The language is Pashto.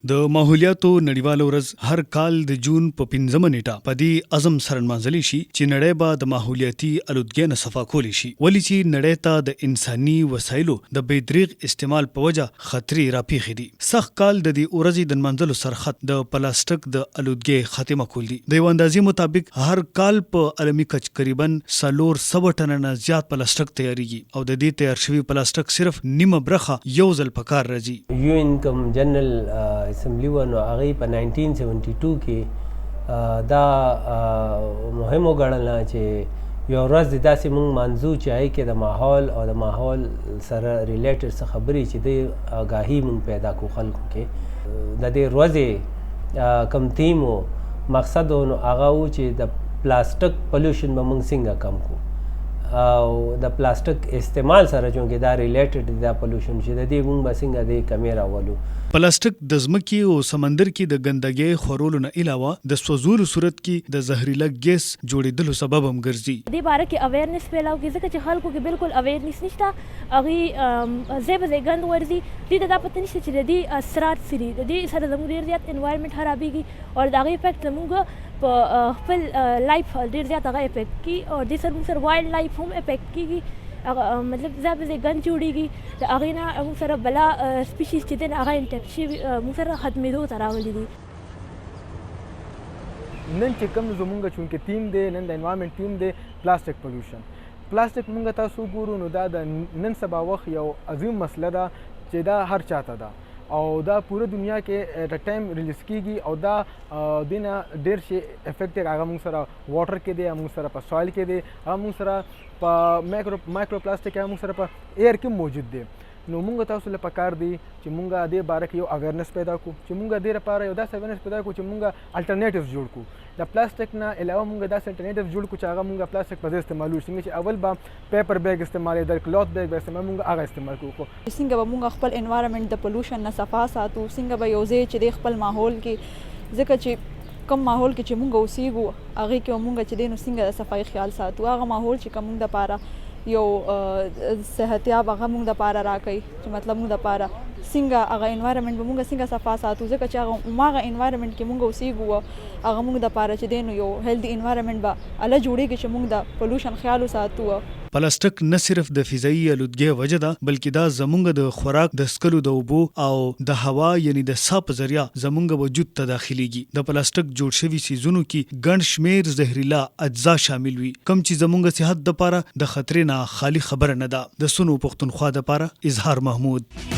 د ماحولیاتو نړیواله ورځ هر کال د جون په 15 نیټه په دې عزم سره نمانځل شي چې نړۍ به د ماحولیاتي الودګۍ نه صفا کولی شي، ولې چې نړۍ ته د انساني وسایلو د بې دریغ استعمال په وجه خطرې راپېښې دي. سخت کال د دې ورځې د نمانځلو سرخط د پلاستیک د الودګۍ خاتمه کول دي. د یو اندازې مطابق هر کال په عالمي کچ تقریبا 400 ټنه نه زیات پلاستیک تیاریږي او د دې تیار شوي پلاستیک صرف نیمه برخه یو ځل په کار راځي. UN کوم جنرال اسمبلی و نو هغه په 1972 کې دا مهم وګڼله چې یو ورځ داسې موږ مانځو چې هغې کې د ماحول او د ماحول سره ریلیټډ څه خبرې چې د آګاهي موږ پیدا کړو خلکو کې. د دې ورځې کوم تیم و مقصد و نو هغه و چې د پلاستیک پلیوشن به موږ څنګه کم کړو او د پلاستیک استعمال سره چونکې دا ریلیټډ دا پلیوشن چې د دې موږ به څنګه دې کمې راولو. پلاستیک د ځمکې او سمندر کې د ګندګۍ خورولو نه علاوه د سوځولو صورت کې د زهرجن ګیس جوړېدلو سبب هم ګرځي. دې باره کې اویرنس پیلاو کې ځکه چې خلکو کې بالکل اویرنس نشته، هغوی ځای په ځای ګند ورځي، دوی ته دا پته نشته چې د دې اثرات څه دي. د دې سره زموږ ډېر زیات انوایرمنټ خرابېږي او د هغې افیکټ زموږ په خپل لایف ډېر زیات هغه افیکټ کي او دې سره موږ سره وایلډ لایف هم افیکټ کېږي. مطلب ځای په ځای ګند جوړېږي، د هغې نه موږ سره بلا سپیشیز چې دی هغه انټیکټ شوي موږ سره ختمېدو ته راغلي دي. نن چې کوم زمونږ چونکې ټیم دی، نن د انوایرمنټ ټیم دی، پلاستیک پلیوشن مونږ تاسو ګورو نو دا د نن سبا وخت یو عظیم مسله ده چې دا هر چاته ده او دا پوره دنیا کې ایٹ ټایم ریلیز کیږي او دا دینه ډېر شي افیکټ هغه موږ سره واټر کې دی، موږ سره په سوایل کې دی، هغه موږ سره په مایکرو پلاستیک هغه موږ سره په ایر کې موجود دی. نو موږ تاسو له پکار دی چې موږ دې باره کې یو اویرنس پیدا کړو چې موږ دې لپاره یو داسې اویرنس پیدا کړو چې موږ الټرنیټیوز جوړ کړو. د پلاستیک نه علاوه موږ داسې الټرنیټیوز جوړ کړو چې هغه موږ پلاستیک په ځای استعمالوي، څنګه چې اول به پیپر بیگ استعمالېدل، کلوت بیگ به استعمال، موږ هغه استعمال کړو. څنګه به موږ خپل انوایرمنټ د پلیوشن نه صفا ساتو، څنګه به یو ځای چې د خپل ماحول کې، ځکه چې کوم ماحول کې چې موږ اوسېږو هغې کې موږ چې دی نو څنګه د صفایي خیال ساتو. هغه ماحول چې کوم موږ دپاره یو صحتیاب هغه موږ دپاره راکوي چې مطلب موږ دپاره څنګه هغه انوایرمنټ به موږ څنګه صفا ساتو، ځکه چې هغه انوایرمنټ کې موږ اوسېږو هغه موږ دپاره چې دی نو یو هیلدي انوایرمنټ به هله جوړېږي چې موږ د پلیوشن خیال وساتو. پلاستیک نه صرف د فضایي الودګۍ وجه ده بلکې دا زمونږ د خوراک، د څښلو د اوبو او د هوا یعنی د ساه په ذریعه زمونږ وجود ته داخليږي. د پلاستیک جوړ شوي څیزونو کې ګڼ شمېر زهرجن اجزا شامل وي کوم چې زمونږ صحت دپاره د خطرې نه خالي خبره نه ده. د سنو پښتونخوا دپاره اظهار محمود.